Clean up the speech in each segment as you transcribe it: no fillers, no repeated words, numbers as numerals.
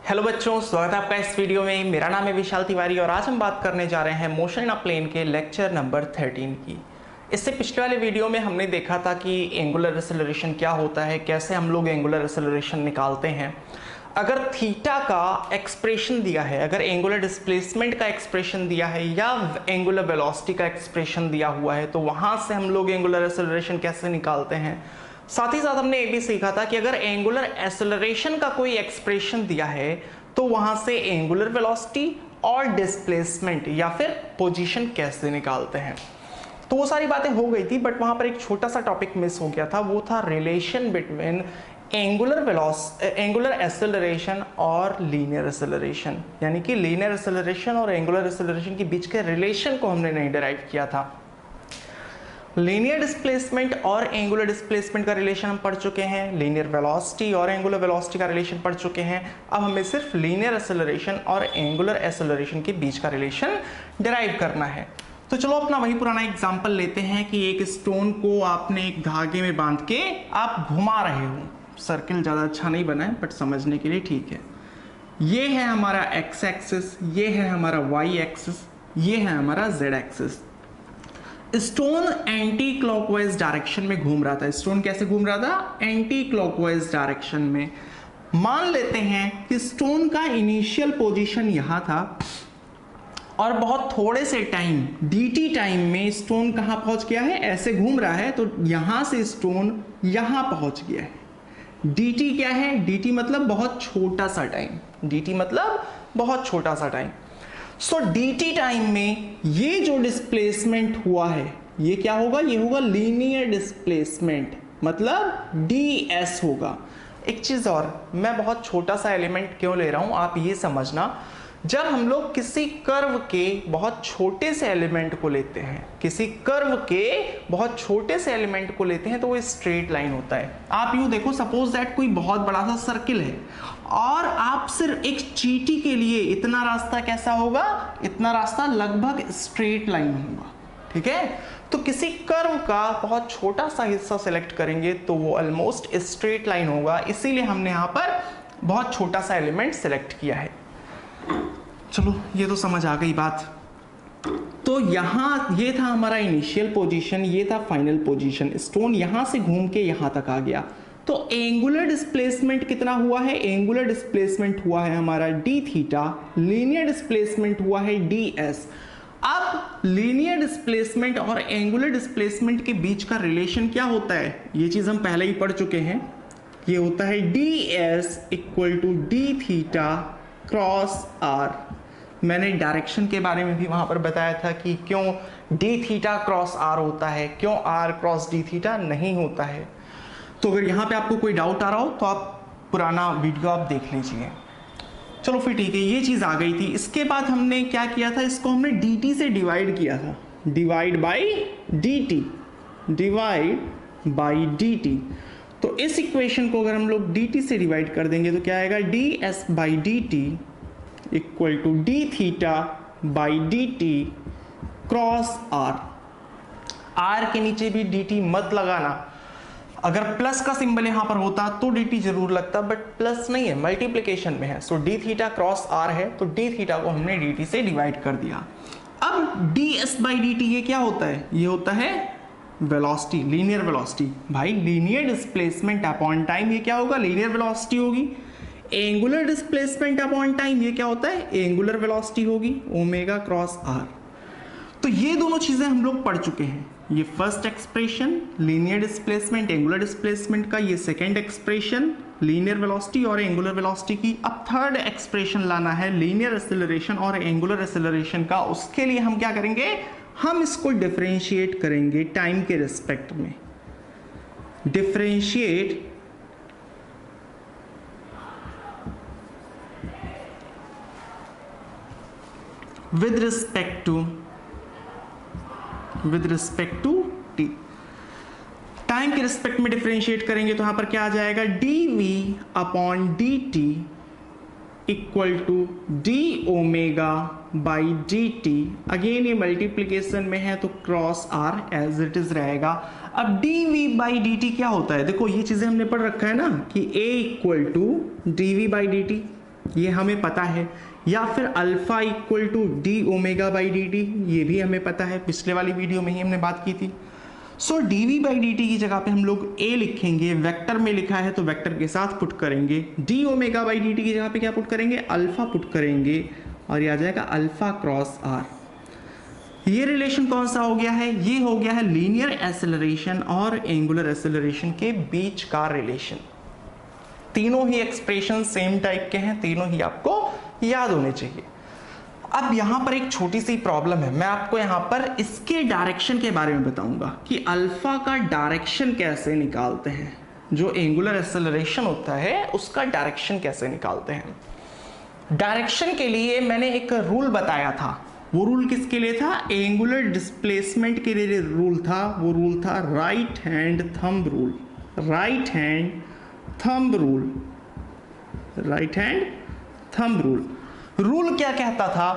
Hello बच्चों, स्वागत है आपका इस वीडियो में। मेरा नाम है विशाल तिवारी और आज हम बात करने जा रहे हैं मोशन इन अ प्लेन के लेक्चर नंबर 13 की। इससे पिछले वाले वीडियो में हमने देखा था कि एंगुलर एक्सेलरेशन क्या होता है, कैसे हम लोग एंगुलर एक्सेलरेशन निकालते हैं। अगर थीटा का एक्सप्रेशन दिया है, अगर एंगुलर डिस्प्लेसमेंट का एक्सप्रेशन दिया है या एंगुलर वेलोसिटी का एक्सप्रेशन दिया हुआ है तो वहां से हम लोग एंगुलर एक्सेलरेशन कैसे निकालते हैं। साथ ही साथ हमने ये भी सीखा था कि अगर एंगुलर एक्सेलरेशन का कोई एक्सप्रेशन दिया है तो वहां से एंगुलर वेलोसिटी और डिस्प्लेसमेंट या फिर पोजीशन कैसे निकालते हैं। तो वो सारी बातें हो गई थी, बट वहां पर एक छोटा सा टॉपिक मिस हो गया था, वो था रिलेशन बिटवीन एंगुलर एक्सेलरेशन और लीनियर एक्सेलरेशन। यानी कि लीनियर एक्सेलरेशन और एंगुलर एक्सेलरेशन के बीच के रिलेशन को हमने नहीं डिराइव किया था। लीनियर डिस्प्लेसमेंट और एंगुलर डिस्प्लेसमेंट का रिलेशन हम पढ़ चुके हैं, लीनियर वेलोसिटी और एंगुलर वेलोसिटी का रिलेशन पढ़ चुके हैं। अब हमें सिर्फ लीनियर एक्सेलरेशन और एंगुलर एक्सेलरेशन के बीच का रिलेशन डिराइव करना है। तो चलो अपना वही पुराना एग्जांपल लेते हैं कि एक स्टोन को आपने एक धागे में बांध के आप घुमा रहे हो। सर्किल ज़्यादा अच्छा नहीं बना है बट समझने के लिए ठीक है। ये है हमारा एक्स एक्सिस, ये है हमारा वाई एक्सिस, ये है हमारा Z axis. Stone anti clockwise direction में घूम रहा था। स्टोन कैसे घूम रहा था? एंटी क्लॉकवाइज डायरेक्शन में। मान लेते हैं कि स्टोन का इनिशियल पोजीशन यहां था और बहुत थोड़े से टाइम dt टाइम में स्टोन कहां पहुंच गया है? ऐसे घूम रहा है तो यहां से स्टोन यहां पहुंच गया है। dt क्या है? dt मतलब बहुत छोटा सा टाइम। dt मतलब बहुत छोटा सा टाइम। सो dt टाइम में ये जो डिस्प्लेसमेंट हुआ है ये क्या होगा? ये होगा लीनियर डिस्प्लेसमेंट, मतलब ds होगा। एक चीज और, मैं बहुत छोटा सा एलिमेंट क्यों ले रहा हूं आप ये समझना। जब हम लोग किसी कर्व के बहुत छोटे से एलिमेंट को लेते हैं, किसी कर्व के बहुत छोटे से एलिमेंट को लेते हैं तो वो स्ट्रेट लाइन होता है। आप यूं देखो, सपोज दैट कोई बहुत बड़ा सा सर्किल है और आप सिर्फ एक चींटी के लिए इतना रास्ता कैसा होगा? इतना रास्ता लगभग स्ट्रेट लाइन होगा, ठीक है। तो किसी कर्व का बहुत छोटा सा हिस्सा सेलेक्ट करेंगे तो वो ऑलमोस्ट स्ट्रेट लाइन होगा, इसीलिए हमने यहां पर बहुत छोटा सा एलिमेंट सेलेक्ट किया है। चलो ये तो समझ आ गई बात। तो यहां ये था हमारा इनिशियल पोजीशन, ये था फाइनल पोजीशन। स्टोन यहां से घूम के यहां तक आ गया। तो एंगुलर डिस्प्लेसमेंट कितना हुआ है? एंगुलर डिस्प्लेसमेंट हुआ है हमारा d थीटा, लीनियर डिस्प्लेसमेंट हुआ है ds। अब लीनियर डिस्प्लेसमेंट और एंगुलर डिस्प्लेसमेंट के बीच का रिलेशन क्या होता है? ये चीज हम पहले ही पढ़ चुके हैं। ये होता है ds equal to d theta cross r। मैंने डायरेक्शन के बारे में भी वहां पर बताया था कि क्यों d थीटा क्रॉस r होता है, क्यों r क्रॉस d थीटा नहीं होता है। तो अगर यहाँ पे आपको कोई डाउट आ रहा हो तो आप पुराना वीडियो आप देख लीजिए। चलो फिर ठीक है, ये चीज़ आ गई थी। इसके बाद हमने क्या किया था? इसको हमने dt से डिवाइड किया था। Divide by dt, divide by dt। तो इस इक्वेशन को अगर हम लोग dt से डिवाइड कर देंगे तो क्या आएगा? ds by dt equal to d theta by dt cross r। r के नीचे भी dt मत लगाना। अगर प्लस का सिंबल यहां पर होता तो dt जरूर लगता, बट प्लस नहीं है, मल्टीप्लिकेशन में है। सो d थीटा क्रॉस r है तो d थीटा को हमने dt से डिवाइड कर दिया। अब ds बाई dt ये क्या होता है? ये होता है वेलोसिटी, लीनियर वेलोसिटी। भाई लीनियर डिस्प्लेसमेंट अपॉन टाइम ये क्या होगा? लीनियर वेलोसिटी होगी। एंगुलर डिस्प्लेसमेंट अपॉन टाइम ये क्या होता है? एंगुलर वेलोसिटी होगी, ओमेगा क्रॉस r। तो ये दोनों चीजें हम लोग पढ़ चुके हैं। ये first expression linear displacement angular displacement का, ये सेकंड एक्सप्रेशन लीनियर वेलोसिटी और एंगुलर वेलोसिटी की। अब थर्ड एक्सप्रेशन लाना है लीनियर एक्सेलरेशन और एंगुलर एक्सेलरेशन का। उसके लिए हम क्या करेंगे? हम इसको डिफरेंशिएट करेंगे टाइम के रिस्पेक्ट में। Differentiate with respect to t। Time के रिस्पेक्ट में डिफरेंशिएट करेंगे तो यहां पर क्या आ जाएगा? dv upon dt equal to d omega by dt। Again ये मल्टीप्लीकेशन में है तो cross r as it is रहेगा। अब dv बाई dt क्या होता है? देखो ये चीजें हमने पढ़ रखा है ना कि a equal to dv by dt। ये हमें पता है, या फिर alpha equal to D omega by D T, ये भी हमें पता है, पिछले वाली वीडियो में ही हमने बात की थी। So d v by D t की जगह पे हम लोग ए लिखेंगे, वेक्टर में लिखा है तो वेक्टर के साथ पुट करेंगे, D omega by D t की जगह पे क्या पुट करेंगे, अल्फा पुट करेंगे, और ये आ जाएगा अल्फा क्रॉस आर। ये रिलेशन कौन सा हो गया है, ये हो गया है लीनियर एक्सेलरेशन और एंगुलर एक्सेलरेशन के बीच का रिलेशन। तीनों ही एक्सप्रेशन सेम टाइप के हैं, तीनों ही आपको याद होने चाहिए। अब यहां पर एक छोटी सी प्रॉब्लम है, मैं आपको यहां पर इसके डायरेक्शन के बारे में बताऊंगा कि अल्फा का डायरेक्शन कैसे निकालते हैं, जो एंगुलर एक्सेलरेशन होता है उसका डायरेक्शन कैसे निकालते हैं। डायरेक्शन के लिए मैंने एक रूल बताया था, वो रूल किसके लिए था, एंगुलर डिस्प्लेसमेंट के लिए रूल था। वो रूल था right hand thumb rule, right hand thumb rule, right hand thumb rule. Rule क्या कहता था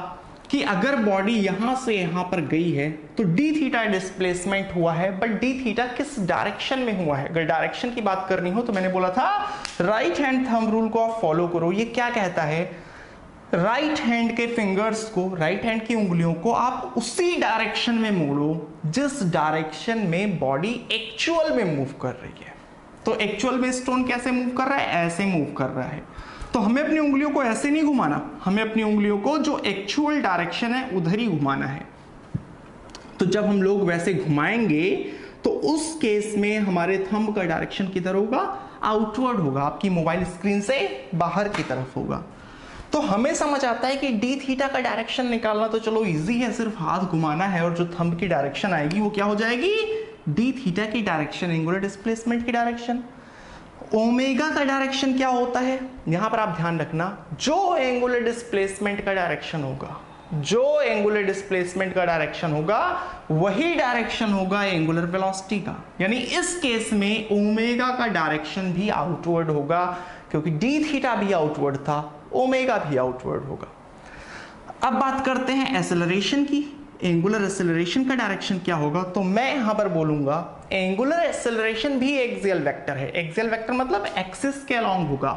कि अगर बॉडी यहां से यहां पर गई है तो डी थीटा डिस्प्लेसमेंट हुआ है, बट डी थीटा किस डायरेक्शन में हुआ है। अगर डायरेक्शन की बात करनी हो तो मैंने बोला था राइट हैंड थंब रूल को आप फॉलो करो। ये क्या कहता है, राइट हैंड के फिंगर्स को, राइट हैंड की उंगलियों को आप उसी डायरेक्शन में मोड़ो जिस डायरेक्शन में बॉडी एक्चुअल में मूव कर रही है। तो एक्चुअल में स्टोन कैसे मूव कर रहा है, ऐसे मूव कर रहा है। तो हमें अपनी उंगलियों को ऐसे नहीं घुमाना, हमें अपनी उंगलियों को जो एक्चुअल डायरेक्शन है उधर ही घुमाना है। तो जब हम लोग वैसे घुमाएंगे तो उस केस में हमारे थंब का डायरेक्शन किधर होगा, आउटवर्ड होगा, आपकी मोबाइल स्क्रीन से बाहर की तरफ होगा। तो हमें समझ आता है कि डी थीटा का डायरेक्शन निकालना तो चलो इजी है, सिर्फ हाथ घुमाना है, और जो थंब की डायरेक्शन आएगी वो क्या हो जाएगी, डी थीटा की डायरेक्शन, एंगुलर डिस्प्लेसमेंट की डायरेक्शन। ओमेगा का डायरेक्शन क्या होता है, यहां पर आप ध्यान रखना, जो एंगुलर डिस्प्लेसमेंट का डायरेक्शन होगा, जो एंगुलर डिस्प्लेसमेंट का डायरेक्शन होगा वही डायरेक्शन होगा एंगुलर वेलोसिटी का। यानी इस केस में ओमेगा का डायरेक्शन भी आउटवर्ड होगा, क्योंकि डी थीटा भी आउटवर्ड था, ओमेगा भी आउटवर्ड होगा। अब बात करते हैं एक्सेलरेशन की, एंगुलर एक्सेलरेशन का डायरेक्शन क्या होगा। तो मैं यहां पर बोलूंगा एंगुलर एक्सेलरेशन भी एक्सियल वेक्टर है। एक्सियल वेक्टर मतलब एक्सिस के अलोंग होगा।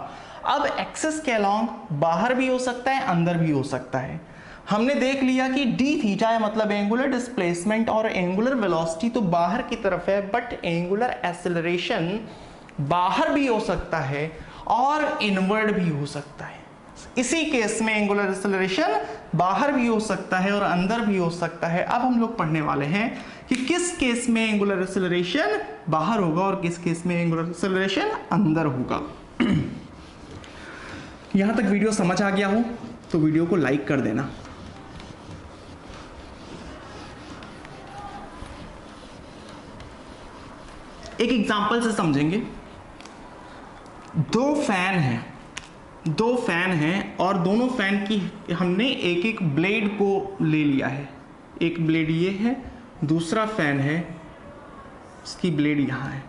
अब एक्सिस के अलोंग बाहर भी हो सकता है, अंदर भी हो सकता है। हमने देख लिया कि डी थीटा है मतलब एंगुलर डिस्प्लेसमेंट, और एंगुलर वेलोसिटी तो बाहर की तरफ है, बट एंगुलर एक्सेलरेशन बाहर भी हो सकता है और इनवर्ड भी हो सकता है। इसी केस में एंगुलर एक्सेलरेशन बाहर भी हो सकता है और अंदर भी हो सकता है। अब हम लोग पढ़ने वाले हैं कि किस केस में एंगुलर एक्सेलरेशन बाहर होगा और किस केस में एंगुलर एक्सेलरेशन अंदर होगा। यहां तक वीडियो समझ आ गया हो तो वीडियो को लाइक कर देना। एक एग्जांपल से समझेंगे। दो फैन हैं और दोनों फैन की हमने एक एक ब्लेड को ले लिया है। एक ब्लेड ये है, दूसरा फैन है, इसकी ब्लेड यहां है।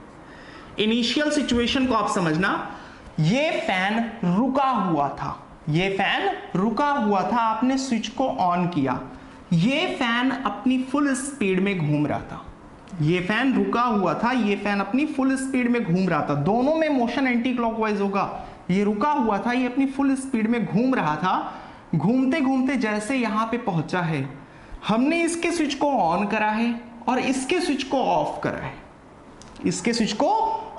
इनिशियल सिचुएशन को आप समझना, ये फैन रुका हुआ था, ये फैन रुका हुआ था, आपने स्विच को ऑन किया, ये फैन अपनी फुल स्पीड में घूम रहा था। ये फैन रुका हुआ था, ये फैन अपनी फुल स्पीड में घूम रहा था। दोनों में मोशन एंटी क्लॉकवाइज होगा। ये रुका हुआ था, ये अपनी फुल स्पीड में घूम रहा था। घूमते घूमते जैसे यहां पे पहुंचा है, हमने इसके स्विच को ऑन करा है और इसके स्विच को ऑफ करा है। इसके स्विच को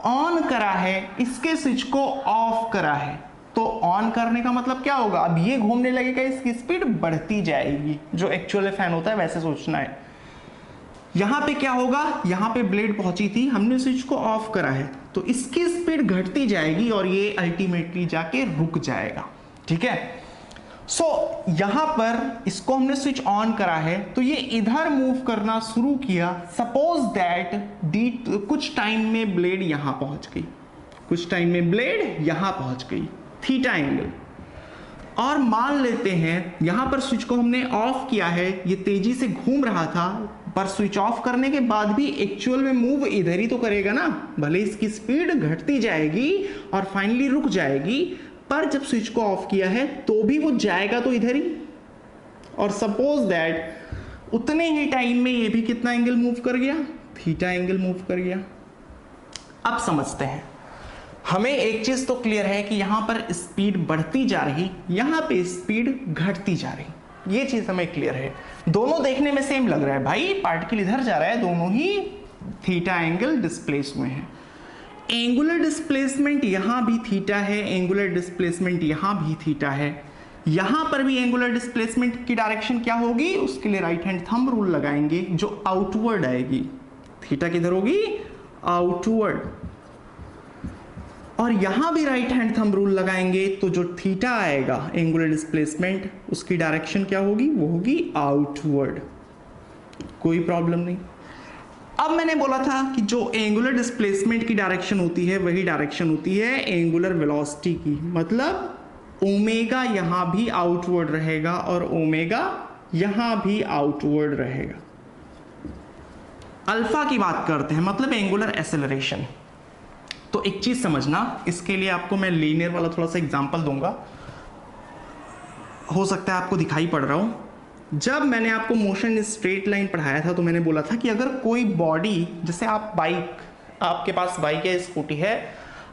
ऑन करा है, इसके स्विच को ऑफ करा है। तो ऑन करने का मतलब क्या होगा, अब ये घूमने लगेगा, इसकी स्पीड बढ़ती जाएगी। जो एक्चुअल फैन होता है वैसे सोचना है। यहां पे क्या होगा, यहां पे ब्लेड पहुंची थी, हमने स्विच को ऑफ करा है, तो इसकी स्पीड घटती जाएगी और ये अल्टीमेटली जाके रुक जाएगा। ठीक है। सो यहां पर इसको हमने स्विच ऑन करा है तो ये इधर मूव करना शुरू किया। सपोज दैट कुछ टाइम में ब्लेड यहां पहुंच गई, कुछ टाइम में ब्लेड यहां पहुंच गई, थीटा एंगल। और मान लेते हैं यहां पर स्विच को हमने ऑफ किया है, ये तेजी से घूम रहा था, पर स्विच ऑफ करने के बाद भी एक्चुअल में मूव इधर ही तो करेगा ना, भले इसकी स्पीड घटती जाएगी और फाइनली रुक जाएगी, पर जब स्विच को ऑफ किया है तो भी वो जाएगा तो इधर ही। और सपोज दैट उतने ही टाइम में ये भी कितना एंगल मूव कर गया, थीटा एंगल मूव कर गया। अब समझते हैं, हमें एक चीज तो क्लियर है कि यहां पर स्पीड बढ़ती जा रही, यहां पे स्पीड घटती जा रही, ये चीज हमें क्लियर है। दोनों देखने में सेम लग रहा है भाई, पार्टिकल इधर जा रहा है, दोनों ही थीटा एंगल डिस्प्लेस हुए हैं। एंगुलर डिस्प्लेसमेंट यहां भी थीटा है, एंगुलर डिस्प्लेसमेंट यहां भी थीटा है, यहां पर भी एंगुलर डिस्प्लेसमेंट की डायरेक्शन क्या होगी, उसके लिए राइट हैंड थंब रूल लगाएंगे, जो आउटवर्ड आएगी। थीटा किधर होगी, आउटवर्ड। और यहां भी राइट हैंड थंब रूल लगाएंगे, तो जो थीटा आएगा एंगुलर डिस्प्लेसमेंट, उसकी डायरेक्शन क्या होगी, वो होगी आउटवर्ड। कोई प्रॉब्लम नहीं। अब मैंने बोला था कि जो एंगुलर डिस्प्लेसमेंट की डायरेक्शन होती है वही डायरेक्शन होती है एंगुलर वेलोसिटी की, मतलब ओमेगा यहां भी आउटवर्ड रहेगा और ओमेगा यहां भी आउटवर्ड रहेगा। अल्फा की बात करते हैं, मतलब एंगुलर एक्सेलरेशन। तो एक चीज समझना, इसके लिए आपको मैं लीनियर वाला थोड़ा सा एग्जांपल दूंगा, हो सकता है आपको दिखाई पड़ रहा हो। जब मैंने आपको मोशन इन स्ट्रेट लाइन पढ़ाया था तो मैंने बोला था कि अगर कोई बॉडी, जैसे आप बाइक, आपके पास बाइक है, स्कूटी है,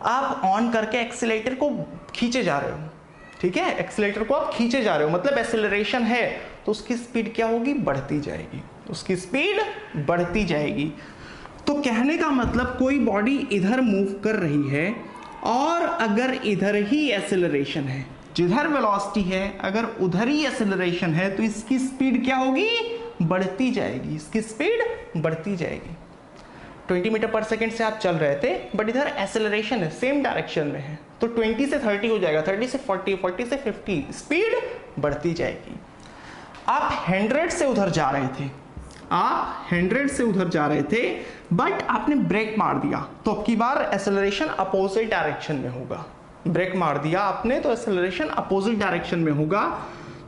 आप ऑन करके एक्सीलेटर को खींचे जा रहे हो, ठीक है, एक्सीलेटर को आप खींचे जा रहे हो, मतलब एक्सेलरेशन है, तो उसकी स्पीड क्या होगी, बढ़ती जाएगी, उसकी स्पीड बढ़ती जाएगी। तो कहने का मतलब कोई बॉडी इधर मूव कर रही है और अगर इधर ही एक्सेलरेशन है, जिधर वेलोसिटी है अगर उधर ही एक्सेलरेशन है, तो इसकी स्पीड क्या होगी, बढ़ती जाएगी, इसकी स्पीड बढ़ती जाएगी। 20 मीटर पर सेकेंड से आप चल रहे थे, बट इधर एक्सेलरेशन है, सेम डायरेक्शन में है, तो 20 से 30 हो जाएगा, 30 से 40, 40 से 50, स्पीड बढ़ती जाएगी। आप 100 से उधर जा रहे थे, आप 100 से उधर जा रहे थे, बट आपने ब्रेक मार दिया, तो अब की बार एक्सेलरेशन अपोजिट डायरेक्शन में होगा। ब्रेक मार दिया आपने तो एक्सेलरेशन अपोजिट डायरेक्शन में होगा।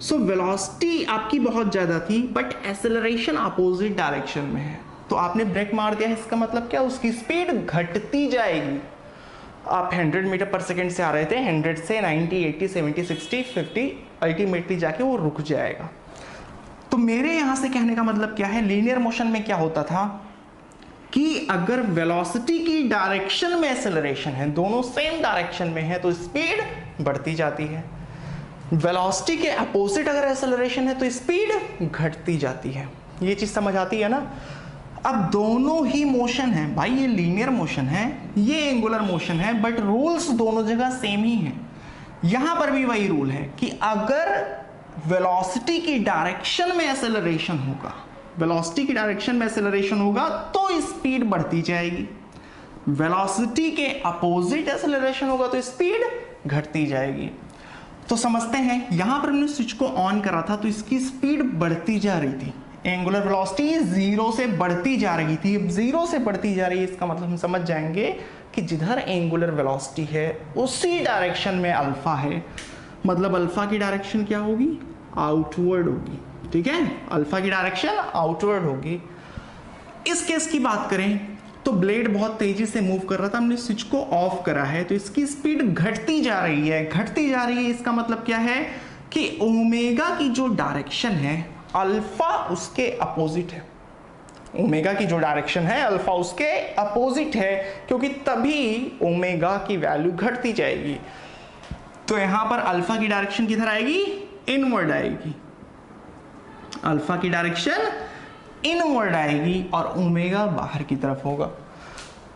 सो वेलोसिटी आपकी बहुत ज्यादा थी, बट एक्सेलरेशन अपोजिट डायरेक्शन में है, तो आपने ब्रेक मार दिया, इसका मतलब क्या, उसकी स्पीड घटती जाएगी। आप 100 मीटर पर सेकेंड से आ रहे थे, 100 से 90, 80, 70, 60, 50, अल्टीमेटली जाके वो रुक जाएगा। तो मेरे यहां से कहने का मतलब क्या है, लीनियर मोशन में क्या होता था कि अगर वेलोसिटी की डायरेक्शन में एक्सेलरेशन है, दोनों सेम डायरेक्शन में है, तो स्पीड बढ़ती जाती है। वेलोसिटी के अपोजिट अगर एक्सेलरेशन है तो स्पीड घटती जाती है। ये चीज समझ आती है ना। अब दोनों ही मोशन है भाई, ये लीनियर मोशन है, ये एंगुलर मोशन है, बट रूल्स दोनों जगह सेम ही है। यहां पर भी वही रूल है कि अगर वेलोसिटी की डायरेक्शन में एक्सेलरेशन होगा, वेलोसिटी की डायरेक्शन में एक्सेलरेशन होगा तो स्पीड बढ़ती जाएगी, वेलोसिटी के अपोजिट एक्सेलरेशन होगा तो स्पीड घटती जाएगी। तो समझते हैं, यहां पर हमने स्विच को ऑन करा था तो इसकी स्पीड बढ़ती जा रही थी, एंगुलर वेलोसिटी 0 से बढ़ती जा रही थी। अब 0 से बढ़ती जा रही है, इसका मतलब हम समझ जाएंगे कि जिधर एंगुलर वेलोसिटी है उसी डायरेक्शन में अल्फा है, मतलब अल्फा की डायरेक्शन क्या होगी, आउटवर्ड होगी। ठीक है, अल्फा की डायरेक्शन आउटवर्ड होगी। इस केस की बात करें तो ब्लेड बहुत तेजी से मूव कर रहा था, हमने स्विच को ऑफ करा है तो इसकी स्पीड घटती जा रही है, घटती जा रही है। इसका मतलब क्या है कि ओमेगा की जो डायरेक्शन है अल्फा उसके अपोजिट है, ओमेगा की जो डायरेक्शन है अल्फा उसके अपोजिट है, क्योंकि तभी ओमेगा की वैल्यू घटती जाएगी। तो यहां पर अल्फा की डायरेक्शन किधर आएगी, इनवर्ड आएगी, अल्फा की डायरेक्शन इनवर्ड आएगी और ओमेगा बाहर की तरफ होगा।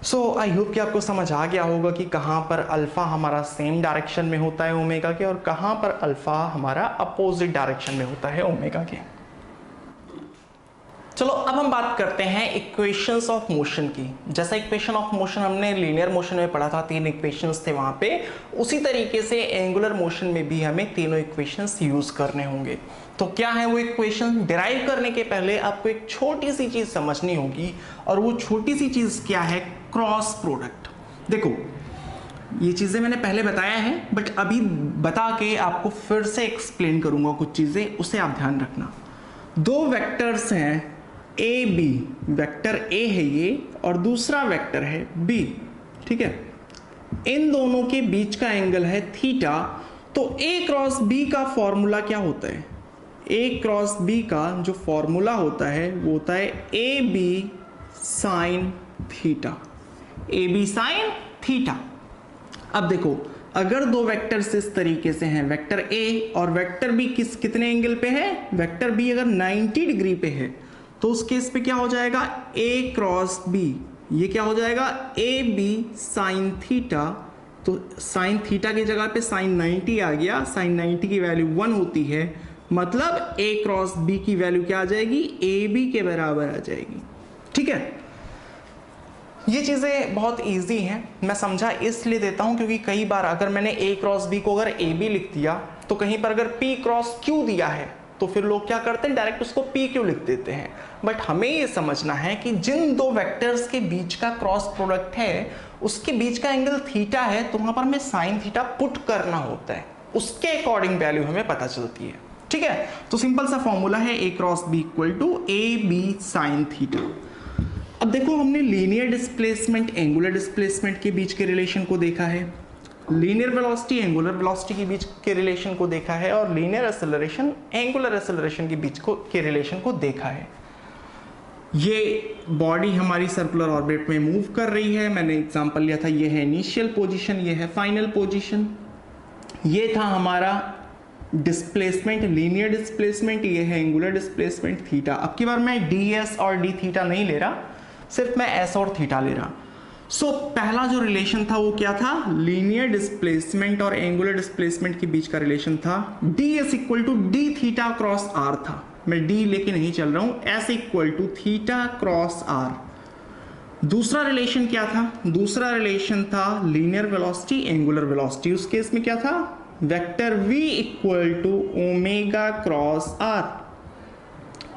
सो आई होप कि आपको समझ आ गया होगा कि कहां पर अल्फा हमारा सेम डायरेक्शन में होता है ओमेगा के, और कहां पर अल्फा हमारा अपोजिट डायरेक्शन में होता है ओमेगा के। चलो अब हम बात करते हैं इक्वेशंस ऑफ मोशन की। जैसा इक्वेशन ऑफ मोशन हमने लीनियर मोशन में पढ़ा था, 3 इक्वेशंस थे वहां पे, उसी तरीके से एंगुलर मोशन में भी हमें तीनों इक्वेशंस यूज करने होंगे। तो क्या है वो इक्वेशन, डिराइव करने के पहले आपको एक छोटी सी चीज समझनी होगी, और वो छोटी सी चीज क्या है, क्रॉस प्रोडक्ट। देखो ये चीजें मैंने पहले बताया है, बट अभी बता के आपको फिर से एक्सप्लेन करूंगा कुछ चीजें, उसे आप ध्यान रखना। दो वेक्टर्स हैं ए बी, वेक्टर ए है ये और दूसरा वेक्टर है बी, ठीक है, इन दोनों के बीच का एंगल है थीटा। तो ए क्रॉस बी का फॉर्मूला क्या होता है, ए क्रॉस बी का जो फॉर्मूला होता है वो होता है A B sine theta, A B sine theta. अब देखो, अगर दो वेक्टर्स इस तरीके से हैं, वेक्टर ए और वेक्टर बी कितने एंगल पे है, वेक्टर बी अगर 90 डिग्री पे है तो उस केस पे क्या हो जाएगा, ए क्रॉस बी, ये क्या हो जाएगा, ए बी साइन थीटा। तो साइन थीटा की जगह पे साइन 90 आ गया, साइन 90 की वैल्यू 1 होती है, मतलब ए क्रॉस बी की वैल्यू क्या आ जाएगी, ए बी के बराबर आ जाएगी। ठीक है, ये चीज़ें बहुत इजी हैं, मैं समझा इसलिए देता हूं क्योंकि कई बार अगर मैंने ए क्रॉस बी को अगर ए बी लिख दिया तो कहीं पर अगर पी क्रॉस क्यू दिया है तो फिर लोग क्या करते हैं, डायरेक्ट उसको पी क्यू लिख देते हैं। बट हमें ये समझना है कि जिन दो वेक्टर्स के बीच का क्रॉस प्रोडक्ट है उसके बीच का एंगल थीटा है, तो वहां पर हमें साइन थीटा पुट करना होता है, उसके अकॉर्डिंग वैल्यू हमें पता चलती है। ठीक है, तो सिंपल सा फॉर्मूला है a cross b equal to a B sine theta. अब देखो, हमने लीनियर डिस्प्लेसमेंट एंगुलर डिस्प्लेसमेंट के बीच के रिलेशन को देखा है, लीनियर वेलोसिटी एंगुलर वेलोसिटी के बीच के रिलेशन को देखा है, और लीनियर एक्सेलरेशन एंगुलर एक्सेलरेशन के बीच के रिलेशन को देखा है। ये बॉडी हमारी सर्कुलर ऑर्बिट में मूव कर रही है, मैंने एग्जांपल लिया था, ये है इनिशियल पोजीशन, ये है फाइनल पोजीशन। ये था हमारा डिस्प्लेसमेंट, लीनियर डिस्प्लेसमेंट, ये है एंगुलर डिस्प्लेसमेंट थीटा। अब की बार मैं डी एस और डी थीटा नहीं ले रहा, सिर्फ मैं एस और थीटा ले रहा। सो पहला जो रिलेशन था वो क्या था, लीनियर डिस्प्लेसमेंट और एंगुलर डिस्प्लेसमेंट के बीच का रिलेशन था, D S equal to D theta cross R था। मैं डी लेके नहीं चल रहा हूं, S equal to theta cross R. दूसरा रिलेशन क्या था, दूसरा रिलेशन था लीनियर वेलोसिटी एंगुलर वेलोसिटी, उस केस में क्या था, vector v equal to omega cross R.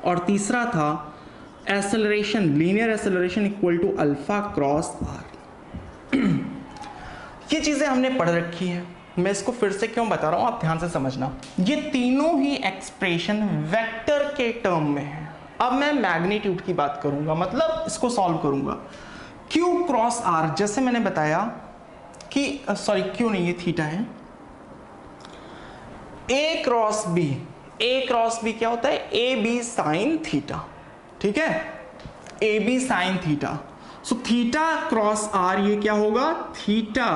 और तीसरा था acceleration, linear acceleration equal to alpha cross R. ये चीजें हमने पढ़ रखी है, मैं इसको फिर से क्यों बता रहा हूं, आप ध्यान से समझना। ये तीनों ही एक्सप्रेशन वेक्टर के टर्म में है। अब मैं मैग्नीट्यूड की बात करूंगा, मतलब इसको सॉल्व करूंगा। Q क्रॉस R, जैसे मैंने बताया कि सॉरी Q नहीं, ये थीटा है। A cross B, A cross B क्या होता है, ए बी साइन थीटा। ठीक है, A B sine theta. So theta cross R ये क्या होगा, थीटा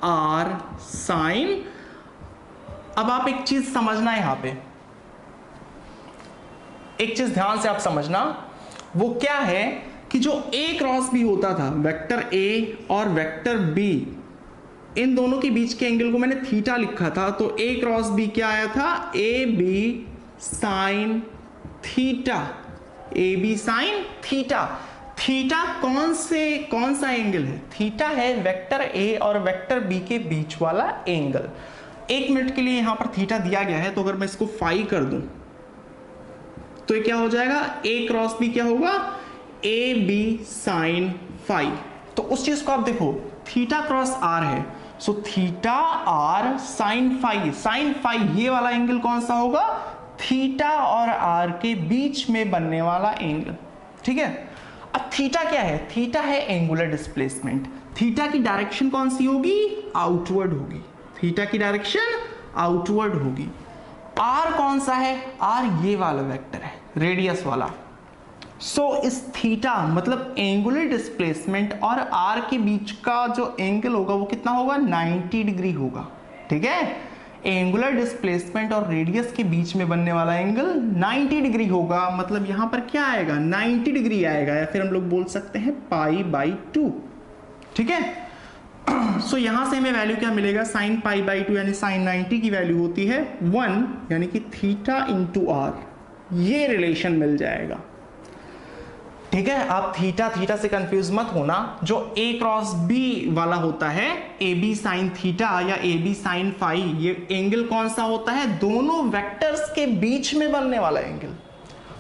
R साइन। अब आप एक चीज समझना है, यहां पे एक चीज ध्यान से आप समझना, वो क्या है कि जो A क्रॉस B होता था, वेक्टर A और वेक्टर B, इन दोनों के बीच के एंगल को मैंने थीटा लिखा था, तो A क्रॉस B क्या आया था, A B sine theta, A B sine theta. Theta कौन सा एंगल है, थीटा है वेक्टर ए और वेक्टर बी के बीच वाला एंगल। एक मिनट के लिए यहां पर थीटा दिया गया है, तो अगर मैं इसको फाई कर दूं तो ये क्या हो जाएगा, ए क्रॉस बी क्या होगा, ए बी साइन फाई। तो उस चीज को आप देखो, थीटा क्रॉस आर है, सो theta R sine phi, sine phi ये वाला एंगल कौन सा होगा, थीटा और आर के बीच में बनने वाला एंगल। ठीक है, अब थीटा क्या है, थीटा है एंगुलर डिस्प्लेसमेंट। थीटा की डायरेक्शन कौन सी होगी, आउटवर्ड होगी, थीटा की डायरेक्शन आउटवर्ड होगी। आर कौन सा है, आर ये वाला वेक्टर है, रेडियस वाला। सो इस थीटा मतलब एंगुलर डिस्प्लेसमेंट और आर के बीच का जो एंगल होगा वो कितना होगा, 90 डिग्री होगा। ठीक है, एंगुलर डिस्प्लेसमेंट और रेडियस के बीच में बनने वाला एंगल 90 डिग्री होगा, मतलब यहां पर क्या आएगा, 90 डिग्री आएगा, या फिर हम लोग बोल सकते हैं पाई बाई 2। ठीक है, सो यहां से हमें वैल्यू क्या मिलेगा, साइन पाई बाई 2 यानी साइन 90 की वैल्यू होती है 1, यानी कि थीटा इंटू आर, ये रिलेशन मिल जाएगा। ठीक है, आप थीटा थीटा से कंफ्यूज मत होना, जो ए क्रॉस बी वाला होता है, ए बी साइन थीटा या ए बी साइन फाई, ये एंगल कौन सा होता है, दोनों वेक्टर्स के बीच में बनने वाला angle.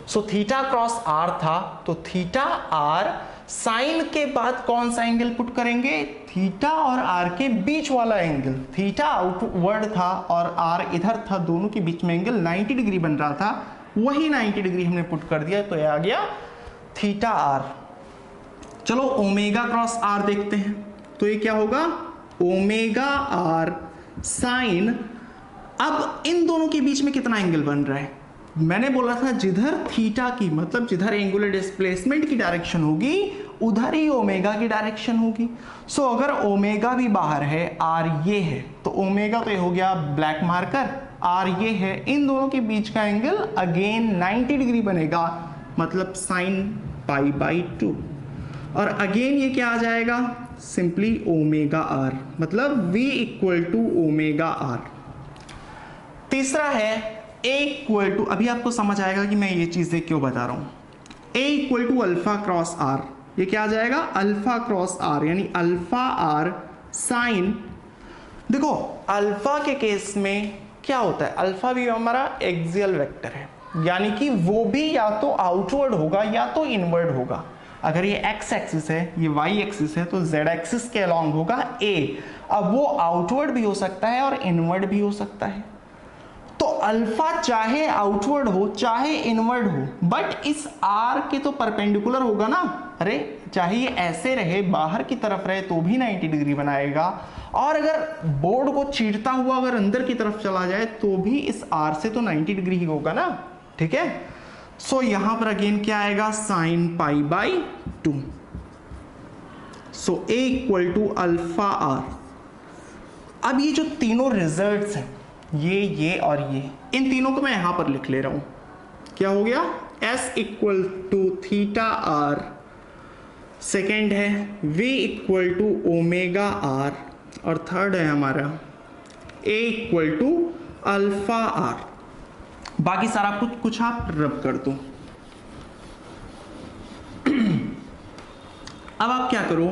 So theta cross R था, तो थीटा आर साइन के बाद कौन सा एंगल पुट करेंगे, थीटा और आर के बीच वाला एंगल। थीटा आउटवर्ड था और आर इधर था, दोनों के बीच में एंगल 90 डिग्री बन रहा था, वही 90 डिग्री हमने पुट कर दिया, तो ये आ गया थीटा आर। चलो ओमेगा क्रॉस आर देखते हैं, तो ये क्या होगा, ओमेगा आर साइन। अब इन दोनों के बीच में कितना एंगल बन रहा है, मैंने बोला था जिधर थीटा की मतलब जिधर एंगुलर डिस्प्लेसमेंट की डायरेक्शन होगी उधर ही ओमेगा की डायरेक्शन होगी। सो अगर ओमेगा भी बाहर है, आर ये है, तो ओमेगा तो ये हो गया ब्लैक मार्कर, आर ये है, इन दोनों के बीच का एंगल अगेन 90 डिग्री बनेगा, मतलब साइन पाई बाई 2। और अगेन ये क्या आ जाएगा, सिंपली ओमेगा आर, मतलब V equal to omega R. तीसरा है A इक्वल टू, अभी आपको समझ आएगा कि मैं ये चीजें क्यों बता रहा हूं। A equal to alpha cross R, ये क्या आ जाएगा, अल्फा क्रॉस आर, यानी अल्फा आर साइन। देखो अल्फा के केस में क्या होता है, अल्फा भी हमारा एक्सियल वेक्टर है, यानी कि वो भी या तो आउटवर्ड होगा या तो इनवर्ड होगा। अगर ये x एक्सिस है, ये y एक्सिस है, तो z एक्सिस के अलॉन्ग होगा a। अब वो आउटवर्ड भी हो सकता है और इनवर्ड भी हो सकता है। तो अल्फा चाहे आउटवर्ड हो चाहे इनवर्ड हो, बट इस r के तो परपेंडिकुलर होगा ना। अरे चाहे ये ऐसे रहे, बाहर की तरफ रहे, तो भी 90 डिग्री बनाएगा, और अगर बोर्ड को चीरता हुआ अगर अंदर की तरफ चला जाए तो भी इस r से तो 90 डिग्री ही होगा ना। ठीक है, सो यहां पर अगेन क्या आएगा, sine pi by 2। So a equal to alpha R. अब ये जो तीनों रिजल्ट्स हैं, ये और ये, इन तीनों को मैं यहां पर लिख ले रहा हूं। क्या हो गया, s equal to theta R, second है v equal to omega R, और थर्ड है हमारा a equal to alpha R. बाकी सारा कुछ आप रब कर दो। अब आप क्या करो,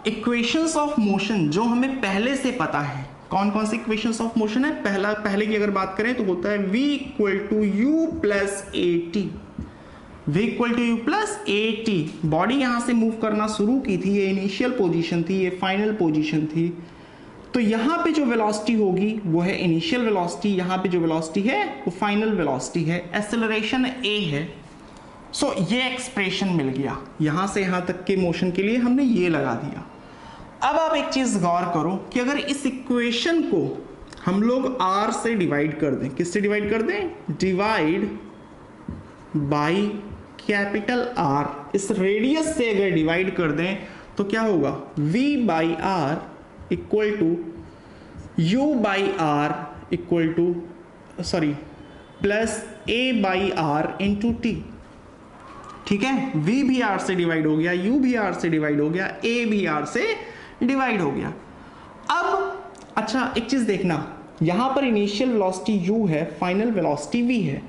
इक्वेशंस ऑफ मोशन जो हमें पहले से पता है, कौन कौन सी इक्वेशंस ऑफ मोशन है, पहले की अगर बात करें तो होता है v equal to you plus A T. v equal to you plus A T, body यहां से मूव करना शुरू की थी, ये इनिशियल पोजीशन थी, ये फाइनल पोजीशन थी। तो यहां पे जो वेलोसिटी होगी वो है इनिशियल वेलोसिटी, यहां पे जो वेलोसिटी है वो फाइनल वेलोसिटी है, एक्सेलरेशन a है। सो ये एक्सप्रेशन मिल गया, यहां से यहां तक के मोशन के लिए हमने ये लगा दिया। अब आप एक चीज गौर करो कि अगर इस इक्वेशन को हम लोग r से डिवाइड कर दें, किससे डिवाइड कर दें, डिवाइड बाई कैपिटल R, इस रेडियस से अगर डिवाइड कर दें तो क्या होगा, v by are equal to u by are equal to plus a by are into t. ठीक है, v भी r से डिवाइड हो गया, u भी r से डिवाइड हो गया, a भी r से डिवाइड हो गया। अब अच्छा एक चीज देखना, यहां पर इनिशियल वेलोसिटी u है, फाइनल वेलोसिटी v है।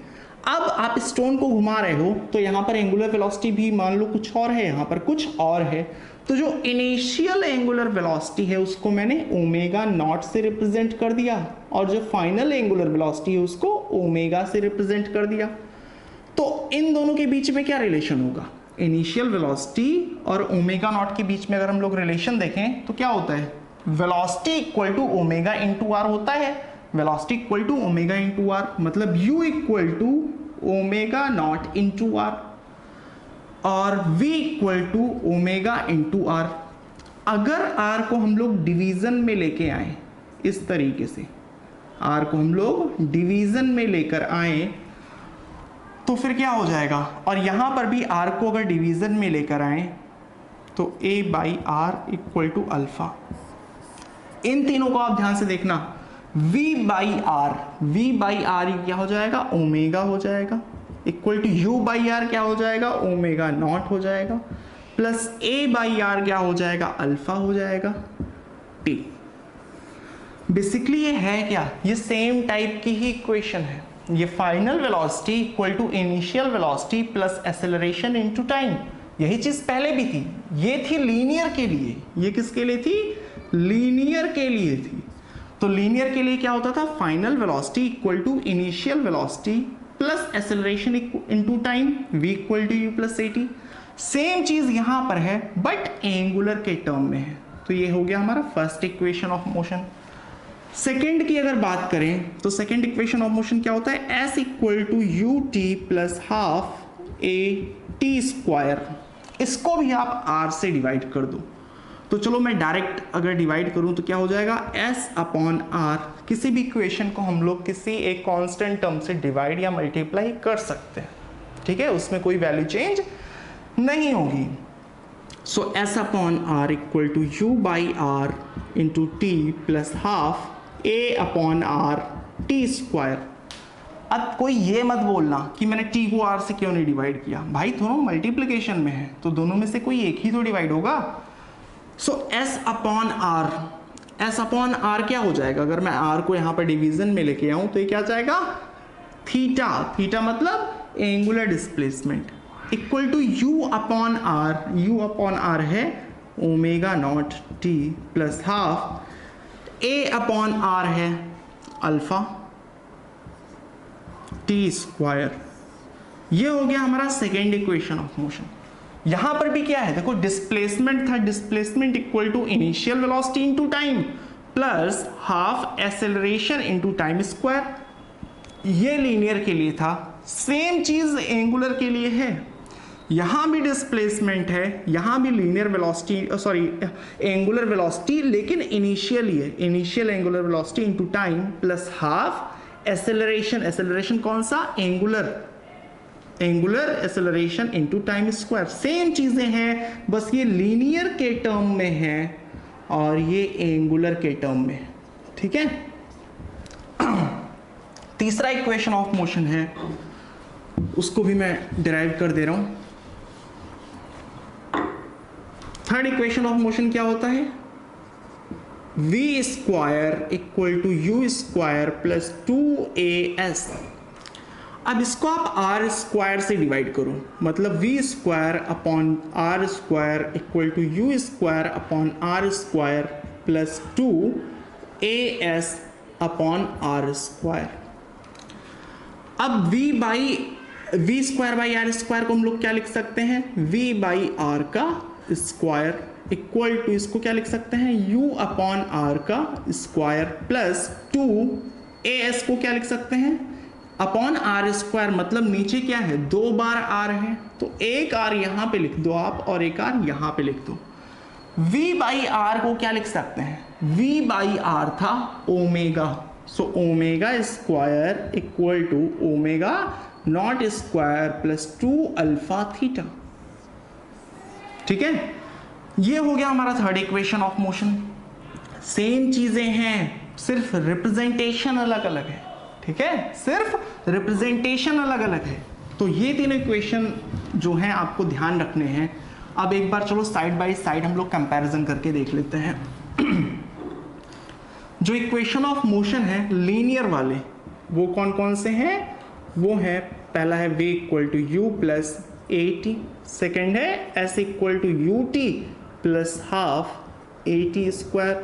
अब आप स्टोन को घुमा रहे हो तो यहां पर एंगुलर वेलोसिटी भी मान लो कुछ और है, यहां पर कुछ और है। तो जो इनिशियल एंगुलर वेलोसिटी है उसको मैंने ओमेगा नॉट से रिप्रेजेंट कर दिया, और जो फाइनल एंगुलर वेलोसिटी है उसको ओमेगा से रिप्रेजेंट कर दिया। तो इन दोनों के बीच में क्या रिलेशन होगा, इनिशियल वेलोसिटी और ओमेगा नॉट के बीच में अगर हम लोग रिलेशन देखें तो क्या होता है, velocity equal to omega into R होता है, velocity equal to omega into R, मतलब u equal to omega naught into R, और v equal to omega into R. अगर r को हम लोग डिवीजन में लेके आए, इस तरीके से r को हम लोग डिवीजन में लेकर आए तो फिर क्या हो जाएगा, और यहां पर भी r को अगर डिवीजन में लेकर आए तो a by are equal to alpha. इन तीनों को आप ध्यान से देखना, v बाई आर क्या हो जाएगा, ओमेगा हो जाएगा, equal to u by R क्या हो जाएगा, ओमेगा नॉट हो जाएगा, प्लस a बाई आर क्या हो जाएगा, अल्फा हो जाएगा t। बेसिकली ये है क्या, ये सेम टाइप की ही इक्वेशन है। ये final velocity equal to initial velocity plus acceleration into time, यही चीज पहले भी थी, ये थी लीनियर के लिए, ये किसके लिए थी, लीनियर के लिए थी। तो लीनियर के लिए क्या होता था, final velocity equal to initial velocity plus acceleration into time, v equal to you plus A t. Same चीज यहां पर है बट एंगुलर के टर्म में है। तो ये हो गया हमारा first equation of motion. Second की अगर बात करें तो सेकेंड इक्वेशन ऑफ मोशन क्या होता है, s equal to u t plus half a t square. इसको भी आप r से डिवाइड कर दो। तो चलो मैं डायरेक्ट अगर डिवाइड करूं तो क्या हो जाएगा, s अपॉन r। किसी भी इक्वेशन को हम लोग किसी एक कांस्टेंट टर्म से डिवाइड या मल्टीप्लाई कर सकते हैं, ठीक है, उसमें कोई वैल्यू चेंज नहीं होगी। So s upon r equal to u by are into t plus half a upon r t square. अब कोई ये मत बोलना कि मैंने टी को आर से क्यों नहीं डिवाइड किया, भाई दोनों मल्टीप्लिकेशन में है तो दोनों में से कोई एक ही तो डिवाइड होगा। So s upon r, s upon r क्या हो जाएगा, अगर मैं आर को यहाँ पर डिवीजन में लेके आऊं तो ये क्या जाएगा, थीटा, थीटा मतलब angular displacement equal to u upon r, u upon r है omega naught t plus half a upon r है अल्फा टी स्क्वायर। ये हो गया हमारा सेकेंड इक्वेशन ऑफ मोशन। यहां पर भी क्या है देखो, डिस्प्लेसमेंट था, displacement equal to initial velocity into time plus half acceleration into time square. ये लीनियर के लिए था, सेम चीज एंगुलर के लिए है। यहां भी डिस्प्लेसमेंट है, यहां भी linear velocity, sorry angular velocity, लेकिन इनिशियल ही है, initial angular velocity into time plus half acceleration, acceleration कौन सा, angular, angular acceleration into time square. Same चीजें हैं, बस ये लीनियर के टर्म में है और ये एंगुलर के टर्म में, ठीक है। तीसरा इक्वेशन ऑफ मोशन है, उसको भी मैं डिराइव कर दे रहा हूं। थर्ड इक्वेशन ऑफ मोशन क्या होता है, v square equal to u square plus 2as। अब इसको आप आर स्क्वायर से डिवाइड करो, मतलब v square upon R square equal to u square upon R square plus 2as upon R square. अब v square by R square को हम लोग क्या लिख सकते हैं, v बाई आर का स्क्वायर इक्वल टू, इसको क्या लिख सकते हैं, u अपॉन आर का स्क्वायर प्लस 2as को क्या लिख सकते हैं, अपॉन आर स्क्वायर, मतलब नीचे क्या है, 2 बार आर है तो एक आर यहां पे लिख दो आप और एक आर यहां पे लिख दो। v बाई आर को क्या लिख सकते हैं, v बाई आर था omega, so omega square equal to omega naught square plus 2 alpha theta, ठीक है। ये हो गया हमारा third equation of motion. Same चीजें हैं, सिर्फ रिप्रेजेंटेशन अलग अलग है, ठीक है, सिर्फ रिप्रेजेंटेशन अलग अलग है। तो ये तीनों इक्वेशन जो हैं आपको ध्यान रखने हैं। अब एक बार चलो साइड बाय साइड हम लोग कंपैरिजन करके देख लेते हैं। जो इक्वेशन ऑफ मोशन है लीनियर वाले, वो कौन कौन से हैं, वो है, पहला है v equal to you plus A t, second है s equal to u t plus half a t square,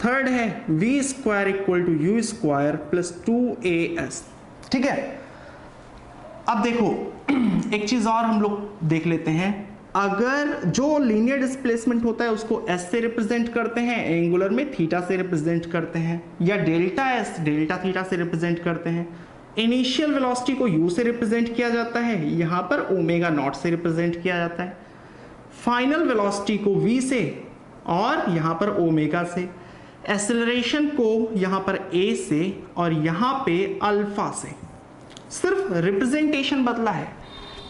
third है v square equal to u square plus 2as, ठीक है। अब देखो एक चीज और हम लोग देख लेते हैं, अगर जो लीनियर डिस्प्लेसमेंट होता है उसको s से रिप्रेजेंट करते हैं, एंगुलर में थीटा से रिप्रेजेंट करते हैं, या डेल्टा s डेल्टा थीटा से रिप्रेजेंट करते हैं। इनिशियल वेलोसिटी को u से रिप्रेजेंट किया जाता है, यहां पर ओमेगा नॉट से रिप्रेजेंट किया जाता है। फाइनल वेलोसिटी को v से और यहां पर ओमेगा से, एक्सेलरेशन को यहां पर a से और यहां पे अल्फा से। सिर्फ रिप्रेजेंटेशन बदला है,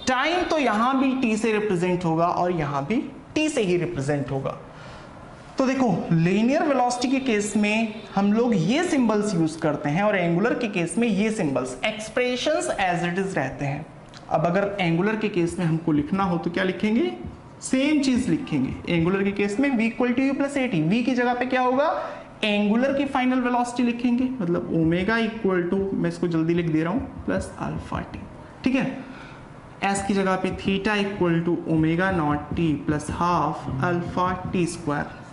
टाइम तो यहां भी t से रिप्रेजेंट होगा और यहां भी t से ही रिप्रेजेंट होगा। तो देखो लीनियर वेलोसिटी के केस में हम लोग ये सिंबल्स यूज करते हैं और एंगुलर के केस में ये symbols, expressions as it is रहते हैं। अब अगर एंगुलर के केस में हमको लिखना हो तो क्या लिखेंगे, सेम चीज लिखेंगे। एंगुलर के केस में v equal to you plus A T, v की जगह पे क्या होगा, एंगुलर की फाइनल वेलोसिटी लिखेंगे, मतलब ओमेगा इक्वल टू, मैं इसको जल्दी लिख दे रहा हूं, प्लस अल्फा टी, ठीक है। s की जगह पे theta equal to omega naught t plus half alpha t square.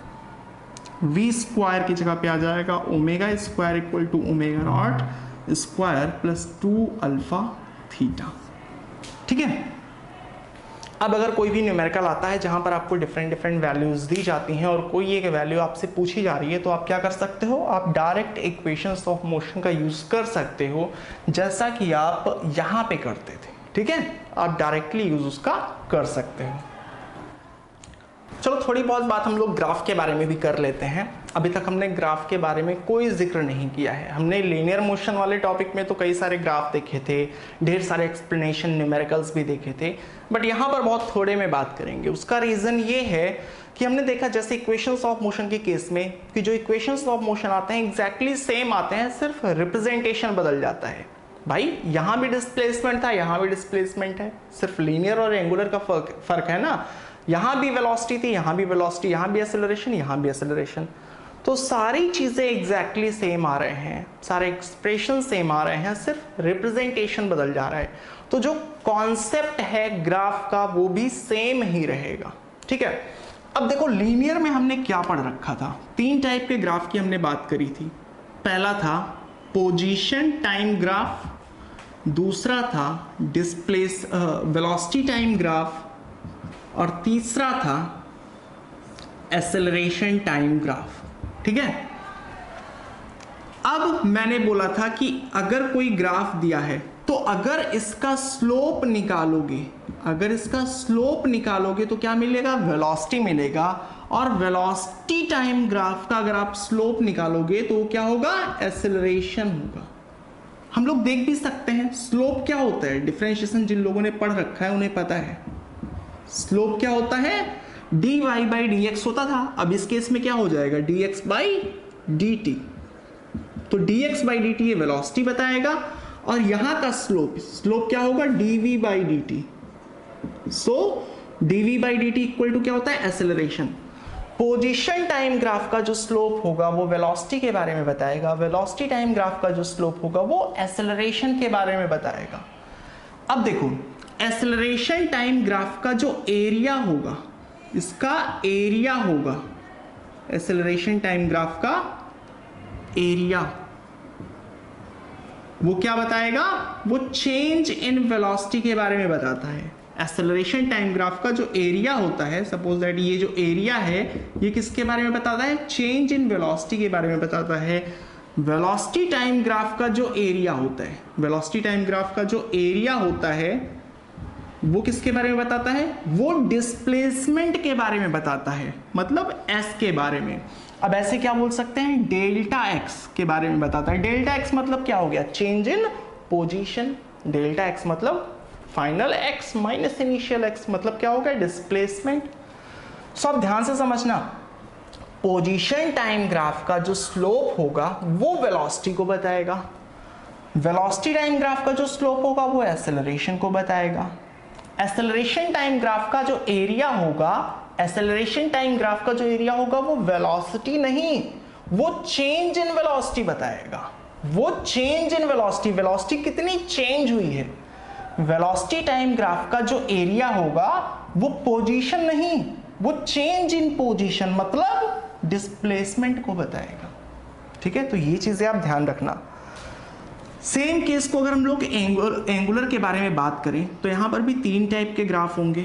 v square की जगह पे आ जाएगा omega square equal to omega naught square plus 2 alpha theta, ठीक है। अब अगर कोई भी न्यूमेरिकल आता है जहां पर आपको डिफरेंट वैल्यूज दी जाती हैं और कोई एक वैल्यू आपसे पूछी जा रही है, तो आप क्या कर सकते हो, आप डायरेक्ट इक्वेशंस ऑफ मोशन का यूज कर सकते हो, जैसा कि आप यहां पे करते थे, ठीक है। आप डायरेक्टली यूज उसका कर सकते हो। चलो थोड़ी बहुत बात हम लोग ग्राफ के बारे में भी कर लेते हैं। अभी तक हमने ग्राफ के बारे में कोई जिक्र नहीं किया है। हमने लीनियर मोशन वाले टॉपिक में तो कई सारे ग्राफ देखे थे, ढेर सारे एक्सप्लेनेशन न्यूमेरिकल्स भी देखे थे, बट यहाँ पर बहुत थोड़े में बात करेंगे। उसका रीज़न ये है कि हमने देखा जैसे इक्वेशंस ऑफ मोशन के केस में कि जो इक्वेशंस ऑफ मोशन आते हैं एग्जैक्टली सेम आते हैं, सिर्फ रिप्रेजेंटेशन बदल जाता है। भाई यहाँ भी डिस्प्लेसमेंट था, यहाँ भी डिस्प्लेसमेंट है, सिर्फ लीनियर और एंगुलर का फर्क है ना। यहाँ भी वेलोसिटी थी, यहाँ भी वेलोसिटी, यहाँ भी एक्सेलरेशन, यहाँ भी एक्सेलरेशन, तो सारी चीजें एग्जैक्टली सेम आ रहे हैं, सारे एक्सप्रेशन सेम आ रहे हैं, सिर्फ रिप्रेजेंटेशन बदल जा रहा है। तो जो कॉन्सेप्ट है ग्राफ का वो भी सेम ही रहेगा, ठीक है। अब देखो लीनियर में हमने क्या पढ़ रखा था, 3 टाइप के ग्राफ की हमने बात करी थी। पहला था पोजीशन टाइम ग्राफ, दूसरा था वेलोसिटी टाइम ग्राफ, और तीसरा था एक्सेलरेशन टाइम ग्राफ, ठीक है। अब मैंने बोला था कि अगर कोई ग्राफ दिया है तो अगर इसका स्लोप निकालोगे, तो क्या मिलेगा, वेलोसिटी मिलेगा। और वेलोसिटी टाइम ग्राफ का अगर आप स्लोप निकालोगे तो क्या होगा, एक्सेलरेशन होगा। हम लोग देख भी सकते हैं स्लोप क्या होता है, डिफरेंशिएशन जिन लोगों ने पढ़ रखा है उन्हें पता है स्लोप क्या होता है, dy बाई डी एक्स होता था, अब इस केस में क्या हो जाएगा, dx बाई डी टी। तो dx बाई डी टी ये वेलोसिटी बताएगा, और यहां का स्लोप क्या होगा, dv by D t. So dv by D t equal to क्या होता है, एक्सेलरेशन। पोजीशन टाइम ग्राफ का जो स्लोप होगा वो वेलोसिटी के बारे में बताएगा, वेलोसिटी टाइम ग्राफ का जो स्लोप होगा वो एक्सेलरेशन के बारे में बताएगा। अब देखो एक्सेलरेशन टाइम ग्राफ का जो एरिया होगा, इसका एरिया होगा, एक्सेलरेशन टाइम ग्राफ का एरिया, वो क्या बताएगा, वो चेंज इन वेलोसिटी के बारे में बताता है। एक्सेलरेशन टाइम ग्राफ का जो एरिया होता है, सपोज दैट ये जो एरिया है ये किसके बारे में बताता है, चेंज इन वेलोसिटी के बारे में बताता है। वेलोसिटी टाइम ग्राफ का जो एरिया होता है, वेलोसिटी टाइम ग्राफ का जो एरिया होता है वो किसके बारे में बताता है, वो डिस्प्लेसमेंट के बारे में बताता है, मतलब s के बारे में। अब ऐसे क्या बोल सकते हैं, डेल्टा x के बारे में बताता है। डेल्टा x मतलब क्या हो गया, change in position. Delta x मतलब final x minus initial x, मतलब क्या हो गया, डिस्प्लेसमेंट। सो अब ध्यान से समझना, पोजीशन टाइम ग्राफ का जो स्लोप होगा वो वेलोसिटी को बताएगा, वेलोसिटी टाइम ग्राफ का जो स्लोप होगा वो एक्सेलरेशन को बताएगा। एक्सेलरेशन टाइम ग्राफ का जो एरिया होगा, एक्सेलरेशन टाइम ग्राफ का जो एरिया होगा वो वेलोसिटी नहीं, वो चेंज इन वेलोसिटी बताएगा, वो चेंज इन वेलोसिटी, वेलोसिटी कितनी चेंज हुई है। वेलोसिटी टाइम ग्राफ का जो एरिया होगा वो पोजीशन नहीं, वो चेंज इन पोजीशन मतलब डिस्प्लेसमेंट को बताएगा, ठीक है। तो ये चीजें आप ध्यान रखना। सेम केस को अगर हम लोग एंगुलर के बारे में बात करें तो यहां पर भी 3 टाइप के ग्राफ होंगे।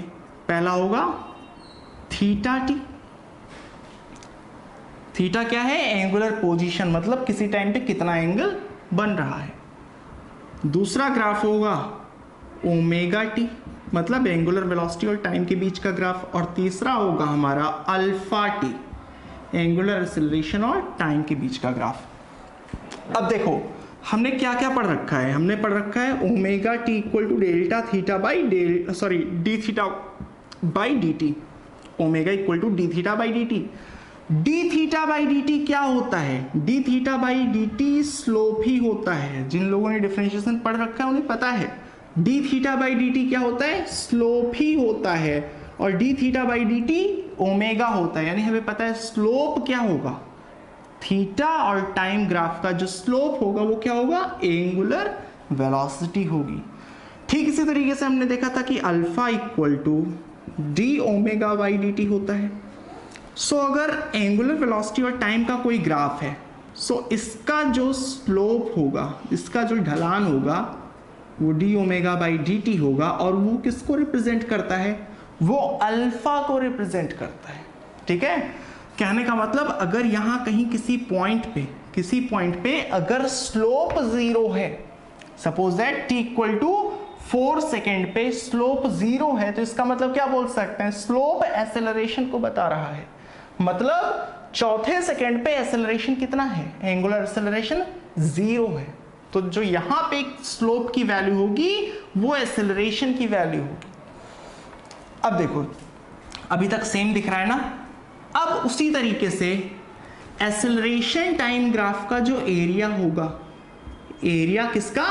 पहला होगा थीटा टी, थीटा क्या है, एंगुलर पोजीशन, मतलब किसी टाइम पे कितना एंगल बन रहा है। दूसरा ग्राफ होगा ओमेगा टी, मतलब एंगुलर वेलोसिटी और टाइम के बीच का ग्राफ। और तीसरा होगा हमारा अल्फा टी, एंगुलर एक्सेलरेशन और टाइम के बीच का ग्राफ। अब देखो हमने क्या क्या पढ़ रखा है, हमने पढ़ रखा है omega t equal to delta theta by d theta by D t, omega equal to D theta by D t. D theta by D t क्या होता है, d theta by D t slope ही होता है। जिन लोगों ने differentiation पढ़ रखा है उन्हें पता है d theta by D t क्या होता है, स्लोप ही होता है। और D theta by D t omega होता है, यानी हमें पता है स्लोप क्या होगा, थीटा और टाइम ग्राफ का जो स्लोप होगा वो क्या होगा, एंगुलर वेलोसिटी होगी। ठीक इसी तरीके से हमने देखा था कि alpha equal to D omega by D t होता है। सो अगर एंगुलर वेलोसिटी और टाइम का कोई ग्राफ है, सो इसका जो स्लोप होगा, इसका जो ढलान होगा वो D omega by D T होगा। और वो किसको रिप्रेजेंट करता है, वो अल्फा को रिप्रेजेंट करता है, ठीक है। कहने का मतलब अगर यहां कहीं किसी पॉइंट पे अगर स्लोप 0 है, suppose that t equal to 4 second पे स्लोप 0 है, तो इसका मतलब क्या बोल सकते हैं, स्लोप एक्सेलरेशन को बता रहा है। मतलब चौथे सेकंड पे एक्सेलरेशन कितना है, एंगुलर एक्सेलरेशन 0 है। तो जो यहां पे स्लोप की वैल्यू होगी वो एक्सेलरेशन की वैल्यू होगी। अब देखो अभी तक सेम दिख रहा है ना। अब उसी तरीके से एक्सेलरेशन टाइम ग्राफ का जो एरिया होगा, एरिया किसका,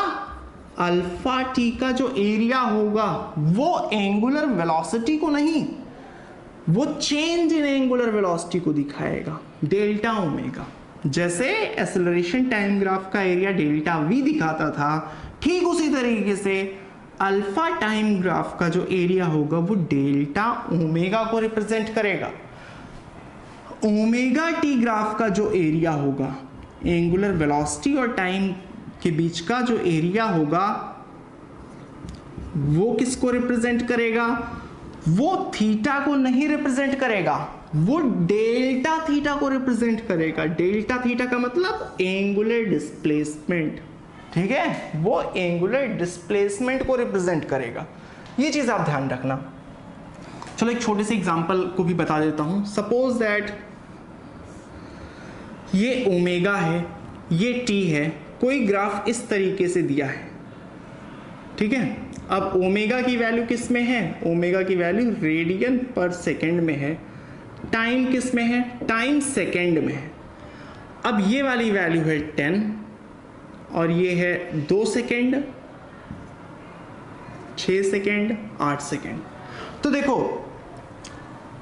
अल्फा टी का जो एरिया होगा वो एंगुलर वेलोसिटी को नहीं, वो चेंज इन एंगुलर वेलोसिटी को दिखाएगा, डेल्टा ओमेगा। जैसे एक्सेलरेशन टाइम ग्राफ का एरिया डेल्टा वी दिखाता था, ठीक उसी तरीके से अल्फा टाइम ग्राफ का जो एरिया होगा वो डेल्टा ओमेगा को रिप्रेजेंट करेगा। ओमेगा टी ग्राफ का जो एरिया होगा, एंगुलर वेलोसिटी और टाइम के बीच का जो एरिया होगा वो किसको रिप्रेजेंट करेगा, वो थीटा को नहीं रिप्रेजेंट करेगा, वो डेल्टा थीटा को रिप्रेजेंट करेगा। डेल्टा थीटा का मतलब एंगुलर डिस्प्लेसमेंट, ठीक है, वो एंगुलर डिस्प्लेसमेंट को रिप्रेजेंट करेगा। ये चीज आप ध्यान रखना। चलो एक छोटे से एग्जांपल को भी बता देता हूं। सपोज दैट ये ओमेगा है, ये टी है, कोई ग्राफ इस तरीके से दिया है, ठीक है। अब ओमेगा की वैल्यू किस में है, ओमेगा की वैल्यू रेडियन पर सेकेंड में है, टाइम किस में है, टाइम सेकेंड में है। अब ये वाली वैल्यू है 10 और ये है 2 सेकेंड, 6 सेकेंड, 8 सेकेंड। तो देखो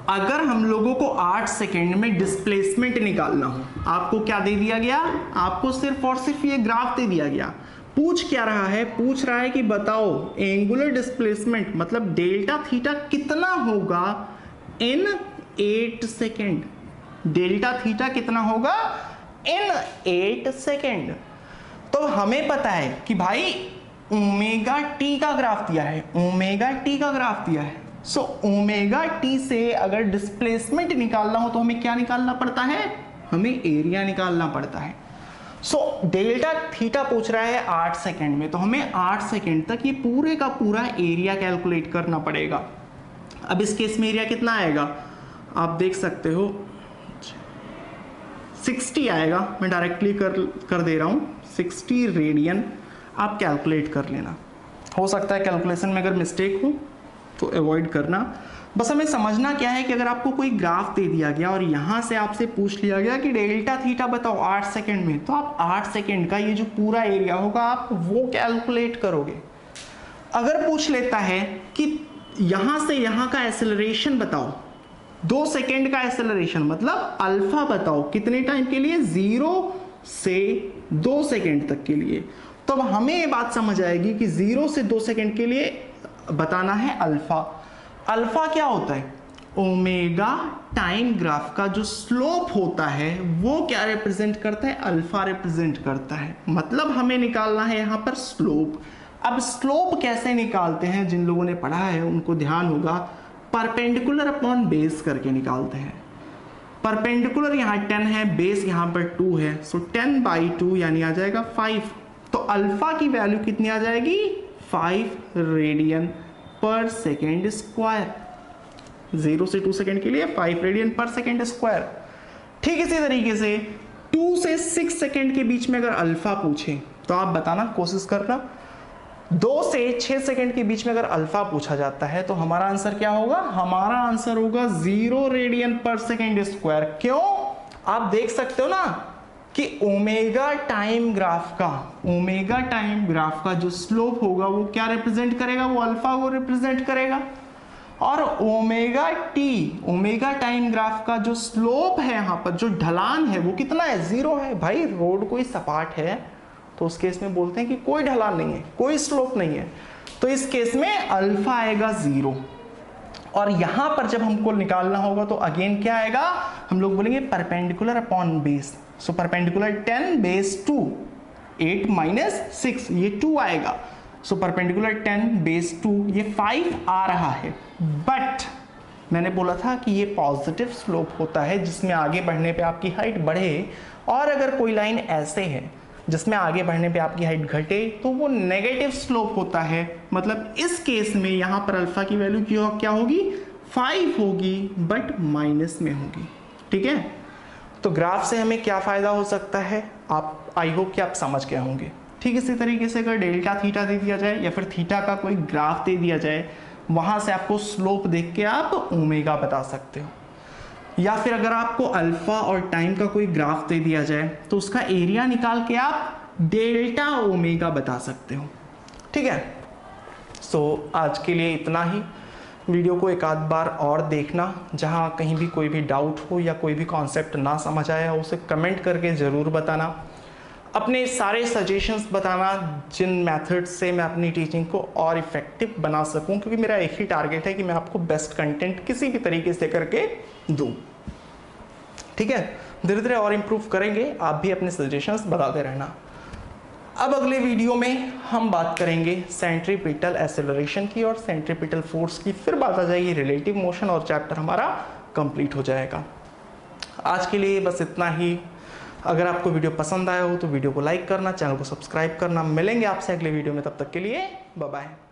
अगर हम लोगों को 8 सेकेंड में डिस्प्लेसमेंट निकालना हो, आपको क्या दे दिया गया, आपको सिर्फ और सिर्फ ये ग्राफ दे दिया गया। पूछ क्या रहा है, पूछ रहा है कि बताओ एंगुलर डिस्प्लेसमेंट मतलब डेल्टा थीटा कितना होगा इन 8 सेकेंड, डेल्टा थीटा कितना होगा इन 8 सेकेंड। तो हमें पता है कि भाई ओमेगा टी का ग्राफ दिया है, ओमेगा टी का ग्राफ दिया है। सो ओमेगा टी से अगर डिस्प्लेसमेंट निकालना हो तो हमें क्या निकालना पड़ता है, हमें एरिया निकालना पड़ता है। सो डेल्टा थीटा पूछ रहा है 8 सेकेंड में, तो हमें 8 सेकेंड तक ये पूरे का पूरा एरिया कैलकुलेट करना पड़ेगा। अब इस केस में एरिया कितना आएगा, आप देख सकते हो 60 आएगा। मैं डायरेक्टली कर दे रहा हूं 60 रेडियन, आप कैलकुलेट कर लेना। हो सकता है कैलकुलेशन में अगर मिस्टेक हो तो अवॉइड करना। बस हमें समझना क्या है कि अगर आपको कोई ग्राफ दे दिया गया और यहां से आपसे पूछ लिया गया कि डेल्टा थीटा बताओ 8 सेकेंड में, तो आप 8 सेकेंड का ये जो पूरा एरिया होगा आप वो कैलकुलेट करोगे। अगर पूछ लेता है कि यहां से यहां का एक्सेलरेशन बताओ, 2 सेकेंड का एक्सेलरेशन मतलब अल्फा बताओ कितने टाइम के लिए, 0 से 2 सेकेंड तक के लिए, तो अब हमें ये बात समझ आएगी कि 0 से 2 सेकेंड के लिए बताना है अल्फा। अल्फा क्या होता है, ओमेगा टाइम ग्राफ का जो स्लोप होता है वो क्या रिप्रेजेंट करता है, अल्फा रिप्रेजेंट करता है। मतलब हमें निकालना है यहां पर स्लोप। अब स्लोप कैसे निकालते हैं, जिन लोगों ने पढ़ा है उनको ध्यान होगा, परपेंडिकुलर अपॉन बेस करके निकालते हैं। परपेंडिकुलर यहाँ 10 है, बेस यहाँ पर 2 है, सो 10/2 यानी आ जाएगा 5। तो अल्फा की वैल्यू कितनी आ जाएगी, 5 रेडियन पर सेकेंड स्क्वायर। 0 से 2 सेकेंड के लिए 5 रेडियन पर सेकेंड स्क्वायर। ठीक इसी तरीके से 2 से 6 सेकेंड के बीच में अगर अल्फा पूछे तो आप बताना, कोशिश करना। 2 से 6 सेकेंड के बीच में अगर अल्फा पूछा जाता है तो हमारा आंसर क्या होगा, हमारा आंसर होगा 0 रेडियन पर सेकेंड स्क्वायर। क्यों, आप देख सकते हो ना कि ओमेगा टाइम ग्राफ का जो स्लोप होगा वो क्या रिप्रेजेंट करेगा, वो अल्फा को रिप्रेजेंट करेगा। और ओमेगा टाइम ग्राफ का जो स्लोप है, यहाँ पर जो ढलान है वो कितना है, 0 है। भाई रोड कोई सपाट है तो उस केस में बोलते हैं कि कोई ढलान नहीं है, कोई स्लोप नहीं है, तो इस केस में अल्फा आएगा 0। और यहां पर जब हमको निकालना होगा तो अगेन क्या आएगा, हम लोग बोलेंगे perpendicular upon base. So perpendicular 10 base 2, 8 minus 6, ये 2 आएगा। सो परपेंडिकुलर 10 बेस 2, ये 5 आ रहा है। बट मैंने बोला था कि ये पॉजिटिव स्लोप होता है जिसमें आगे बढ़ने पे आपकी हाइट बढ़े, और अगर कोई लाइन ऐसे है जिसमें आगे बढ़ने पे आपकी हाइट घटे तो वो नेगेटिव स्लोप होता है। मतलब इस केस में यहां पर अल्फा की वैल्यू क्या होगी, 5 होगी, बट माइनस में होगी। ठीक है, तो ग्राफ से हमें क्या फ़ायदा हो सकता है, आप आई होप कि आप समझ गए होंगे। ठीक इसी तरीके से अगर डेल्टा थीटा दे दिया जाए या फिर थीटा का कोई ग्राफ दे दिया जाए, वहाँ से आपको स्लोप देख के आप ओमेगा बता सकते हो। या फिर अगर आपको अल्फा और टाइम का कोई ग्राफ दे दिया जाए तो उसका एरिया निकाल के आप डेल्टा ओमेगा बता सकते हो। ठीक है, सो आज के लिए इतना ही। वीडियो को एक आध बार और देखना, जहाँ कहीं भी कोई भी डाउट हो या कोई भी कॉन्सेप्ट ना समझ आया हो उसे कमेंट करके ज़रूर बताना। अपने सारे सजेशंस बताना जिन मेथड्स से मैं अपनी टीचिंग को और इफ़ेक्टिव बना सकूं, क्योंकि मेरा एक ही टारगेट है कि मैं आपको बेस्ट कंटेंट किसी भी तरीके से करके दूं। ठीक है, धीरे धीरे और इम्प्रूव करेंगे, आप भी अपने सजेशंस बताते रहना। अब अगले वीडियो में हम बात करेंगे सेंट्रीपिटल एक्सेलरेशन की और सेंट्रीपिटल फोर्स की, फिर बात आ जाएगी रिलेटिव मोशन और चैप्टर हमारा कंप्लीट हो जाएगा। आज के लिए बस इतना ही। अगर आपको वीडियो पसंद आया हो तो वीडियो को लाइक करना, चैनल को सब्सक्राइब करना। मिलेंगे आपसे अगले वीडियो में, तब तक के लिए बाय बाय।